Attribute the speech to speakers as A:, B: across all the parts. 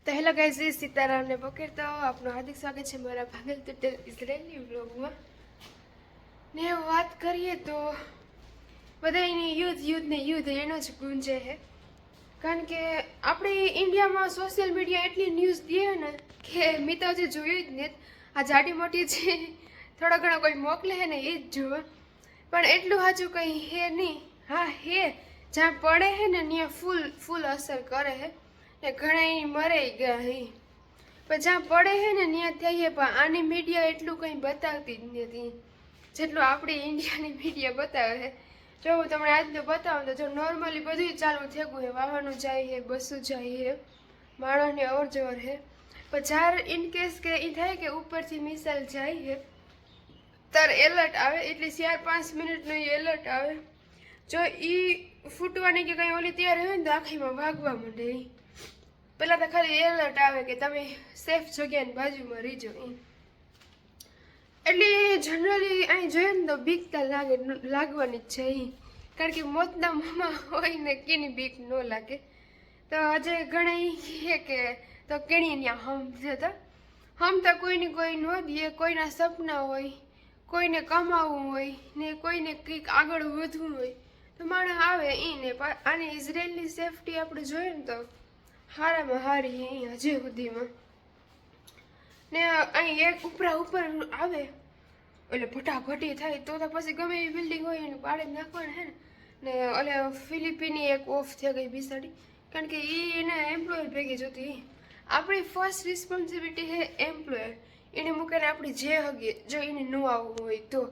A: તો hello guys, Sitaram ને બકેર તો આપનું હાર્દિક સ્વાગત છે મારા ભાગલ તુટેલ ઇઝરાયલી વ્લોગમાં. ને વાત કરીએ તો બધાની યુદ્ધ એનો જ ગુંજે છે. કારણ કે આપણે ઇન્ડિયામાં સોશિયલ મીડિયા એટલી ન્યૂઝ દે ને કે મેં તો હજી જોયું જ નહીં. આ જાડી મોટી છે થોડા ઘણા કોઈ મોકલે છે ને એ જ જોવે, પણ એટલું સાચું કંઈ હે નહીં. હા હે, જ્યાં પડે છે ને ત્યાં ફૂલ અસર કરે છે ને ઘણા મરે ગયા હે, પણ જ્યાં પડે છે ને ત્યાં થઈએ. પણ આની મીડિયા એટલું કંઈ બતાવતી જ નથી જેટલું આપણી ઇન્ડિયાની મીડિયા બતાવે છે. જો હું તમને આજનું બતાવું તો જો નોર્મલી બધું ચાલુ થઈ ગયું છે, વાહનો જાય છે, બસો જાય છે, માણસની અવર જવર છે. પણ જ્યારે ઇનકેસ કે એ થાય કે ઉપરથી મિસાઇલ જાય છે ત્યારે એલર્ટ આવે, એટલે 4-5 મિનિટનું એલર્ટ આવે. જો એ ફૂટવાની કે કંઈ ઓલી તૈયાર હોય ને તો આખીમાં ભાગવા માંડે. પેલા તો ખાલી એલર્ટ આવે કે તમે સેફ જગ્યાની બાજુમાં રહીજો. એટલે જનરલી અહીં જોઈએ ને તો બીક તો લાગવાની જ છે. કારણ કે મોતના મોંમાં હોય ને કેની બીક ન લાગે. તો આજે ઘણા કહે કે તો કેણી ત્યાં હમ તો કોઈને કોઈ ન દે, કોઈના સપના હોય, કોઈને કમાવવું હોય ને કોઈને કંઈક આગળ વધવું હોય તો માણસ આવે એને. આની ઇઝરાયલની સેફટી આપણે જોઈએ ને તો હારામાં હારી અહીંયા હજી સુધીમાં. ને અહીં એક ઉપર આવે એટલે ફટાફટી થાય તો પછી ગમે એવી બિલ્ડિંગ હોય એને પાડે નાખવાના હે ને. ઓલે ફિલિપિની એક ઓફ થઈ ગઈ બિસાડી, કારણ કે એને એમ્પ્લોયર ભેગી જોતી. આપણી ફર્સ્ટ રિસ્પોન્સિબિલિટી છે એમ્પ્લોયર, એને મૂકીને આપણી જે હગીએ જો એને ન આવવું હોય તો.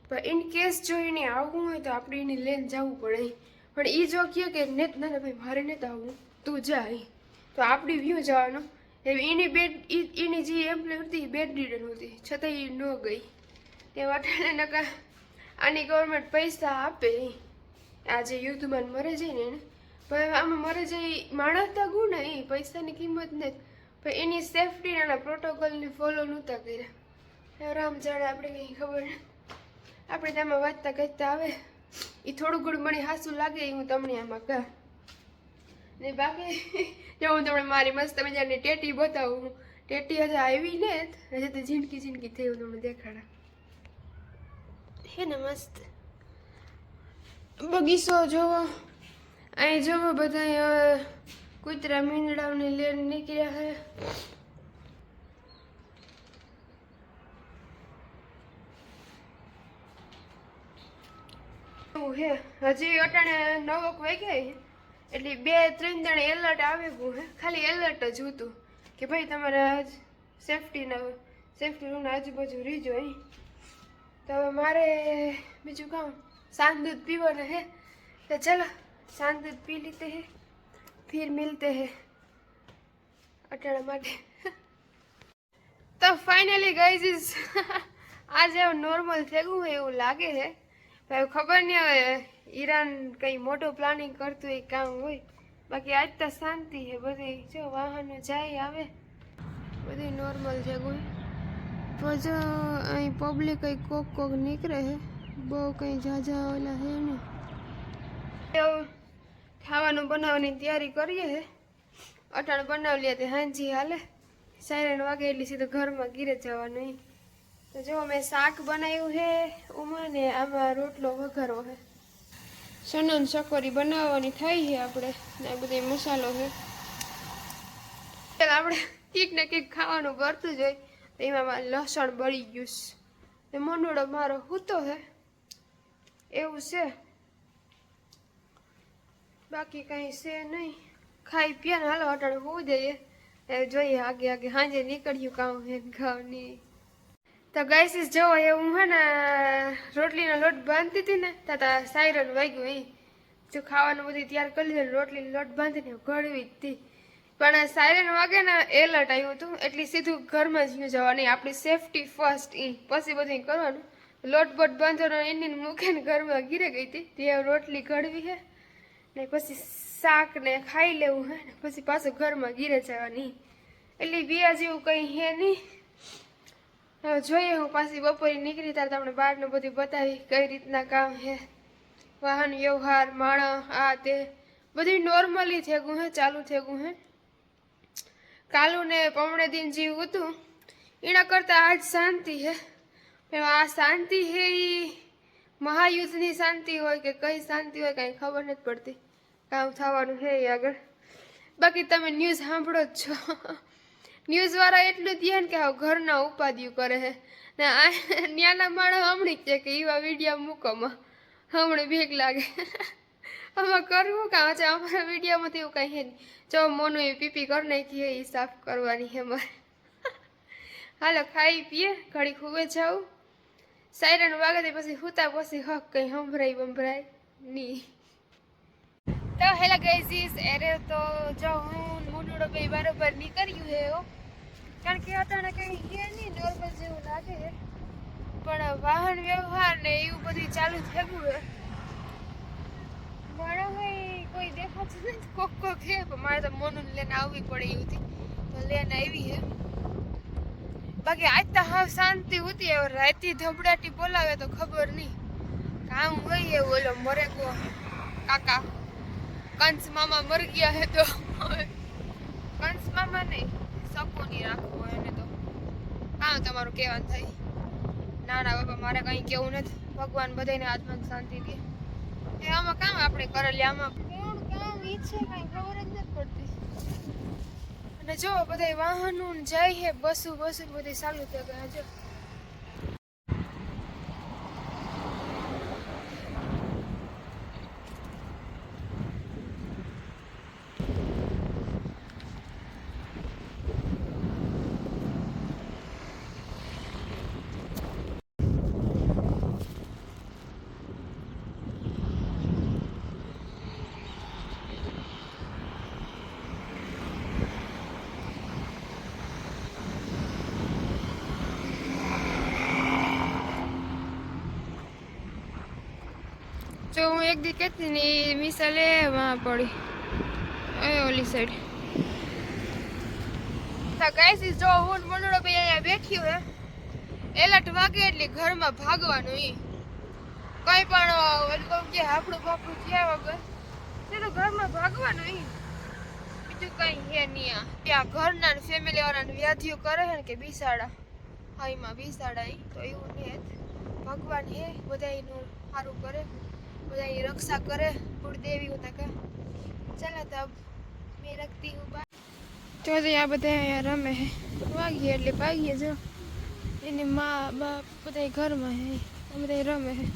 A: પણ ઇન કેસ જો એને આવવું હોય તો આપણે એને લઈને જવું પડે. પણ એ જો કહે કે નેત ના ભાઈ મારે નથી આવવું તું જાય તો આપણી વ્યૂ જવાનું. એની જે એમ્પ્લોય હતી બેડ રીડન હતી છતાં એ ન ગઈ. તે વાટાને નકા આની ગવર્મેન્ટ પૈસા આપે આજે યુદ્ધમાં મરે જાય ને એને. પણ આમાં મરે જાય માણસ તો ગુણ એ પૈસાની કિંમત નથી, પણ એની સેફટી અને પ્રોટોકોલને ફોલો નહોતા કર્યા. રામ જાણે આપણે કંઈ ખબર ને. આપણે તેમાં વાંચતા કરતા આવે એ થોડું ઘણું મને હાસું લાગે એ હું તમને આમાં કહું ને. બાકી જો હું તમને મારી મસ્ત મજાની ટેટી બતાવું. ટેટી હજી આવી ને હજી તો ઝીણકી થઈ હું તમને દેખાડા હે ને. મસ્ત બગીચો જોવો, અહીં જોવો બધા કૂતરા મીંદડાઓને લઈને નીકળ્યા છે. હે હજી અટાણે 9 વાગ્યા એટલે 2-3 જણે એલર્ટ આવે ગયું હે. ખાલી એલર્ટ જ હતું કે ભાઈ તમારે સેફટી રૂમના આજુબાજુ રહીજો અહીં. તો હવે મારે બીજું કામ શાંત દૂધ પીવાના હે. તો ચલો શાંત દૂધ પી લેતે હે, ફિર મિલતે હે અટાણા માટે. તો ફાઇનલી ગાઈઝ આજે નોર્મલ થઈ ગયું હોય એવું લાગે છે. ખબર નહીં હવે ઈરાન કંઈ મોટું પ્લાનિંગ કરતું એ કામ હોય. બાકી આજ તો શાંતિ છે બધી. જો વાહનો જાય આવે બધું નોર્મલ છે. કોઈ પછી અહીં પબ્લિક કંઈ કોક નીકળે છે, બહુ કંઈ ઝાઝા ઓલા છે ને. ખાવાનું બનાવવાની તૈયારી કરીએ છે. અટાણ બનાવી લે તે હાંજી હાલે. સાયરન વાગે એટલે સીધું ઘરમાં ગીરે જવાનું. તો જો મેં શાક બનાવ્યું છે ઉમાં ને આમાં રોટલો વઘારવો છે. સનન સકોરી બનાવવાની થાય છે આપણે ને આ બધો મસાલો છે. આપણે કીક ને કીક ખાવાનું કરતું જ હોય. તો એમાં લસણ બળી ગયું છે, મનોડો મારો હૂતો છે એવું છે. બાકી કંઈ છે નહીં. ખાઈ પીએ ને હાલો અટાણે હોવું જઈએ. જોઈએ આગે સાંજે નીકળ્યું કામ હે ઘરની. તો ગાઈસીસ જો હું હે ને રોટલીનો લોટ બાંધતી હતી ને ત્યાં સાયરન વાગ્યું. એ જો ખાવાનું બધું તૈયાર કરી લીધું, રોટલીનો લોટ બાંધીને ગળવી જ હતી. પણ સાયરન વાગે ને એલર્ટ આવ્યું હતું એટલે સીધું ઘરમાં જ જવાની. આપણી સેફટી ફર્સ્ટ પછી બધું કરવાનું. લોટ બોટ બાંધવાનો એને મૂકીને ઘરમાં ગીરે ગઈ હતી. તે રોટલી ગળવી છે ને પછી શાક ને ખાઈ લેવું હે ને પછી પાછું ઘરમાં ગીરે જવાની. એટલે બિયા જેવું કંઈ હે નહીં. હવે જોઈએ હું પાછી બપોરે નીકળી ત્યારે તમને બહારનું બધું બતાવી કઈ રીતના કામ છે. વાહન વ્યવહાર માણસ આ તે બધું નોર્મલી થઈ ગયું હે, ચાલુ થઈ ગયું હે. કાલું ને પમણે દિન જેવું હતું એના કરતાં આજ શાંતિ હે. આ શાંતિ હે એ મહાયુદ્ધની શાંતિ હોય કે કઈ શાંતિ હોય કાંઈ ખબર નથી પડતી. કામ થવાનું છે આગળ. બાકી તમે ન્યૂઝ સાંભળો જ છો. ન્યૂઝવાળા એટલું જ ને કે હવે ઘરના ઉપાધિઓ કરે છે ને ન્યાના માણસ હમણાં છે કે એવા વિડીયો મૂકોમાં હમણાં બીક લાગે. આમાં કરવું કાં છે અમારા વિડીયોમાંથી એવું કાંઈ છે નહીં. જો મોનું એ પીપી કરી નાખી એ સાફ કરવાની છે મારે. હાલો ખાઈ પીએ ઘડી ખૂબે જાઉં. સાયરન વાગે પછી હુતા પછી હક કંઈ સંભળાય નહીં. તો હેલો ગાઈઝ એરે તો જો હું મુંડુડો ભાઈ બરોબર નીકળ્યું છે એવું કારણ કે અત્યારે કંઈ છે નહીં નોર્મલ જેવું લાગે છે પણ વાહન વ્યવહાર ને એવું બધું ચાલુ થયું છે. મારા ભાઈ કોઈ દેખાતું નથી કોક છે પણ મારે તો મોનું લઈને આવવી પડે એવું હતી તો લઈને આવી છે. બાકી આજ તો હાવ શાંતિ હતી. હવે રાતી ધબડાટી બોલાવે તો ખબર નહીં કામ હોય એવું. ઓલો મરે કો કાકા કંસ મામા મર ગયા હે તો કંસ મામા નહીં સપો નહીં રાખવો એને તો કામ તમારું કહેવાનું થાય. ના ના બાપા મારે કંઈ કેવું નથી. ભગવાન બધાને આત્માને શાંતિ દે. એ આમાં કામ આપણે કરેલી આમાં કોણ કામ ઈચ્છે કાંઈ ખબર જ નથી પડતી. અને જો બધા વાહનો જાય છે બસો બધી ચાલુ થઈ ગયા જો. જો હું એક દી કહેતી ને એ મિસાલે વાં પડી ઓલી સાઈડ. તો ગાઈસ જો હું મંડળો ભાઈ અહીંયા બેઠી હોય એલર્ટ વાગે એટલે ઘરમાં ભાગવાનું. એ કંઈ પણ વેલકમ કે આપણું બાપડું થયા વગર તે તો ઘરમાં ભાગવાનું. એ બીજું કંઈ હે નહીં. ત્યાં ઘરના ફેમિલી વાળાને વ્યાધિઓ કરે છે ને કે બિસાડા હા એમાં બિસાડા એ તો એવું નહીં. ભગવાન હે બધાનું સારું કરે બધાની રક્ષા કરે કુળદેવી હોતા કા. ચાલો તો મેં રખતી હું બાય. તો આ બધા અહીંયા રમે હે વાગીએ એટલે ભાગીએ જો એની મા બાપ બધા ઘરમાં હે બધા રમે હે.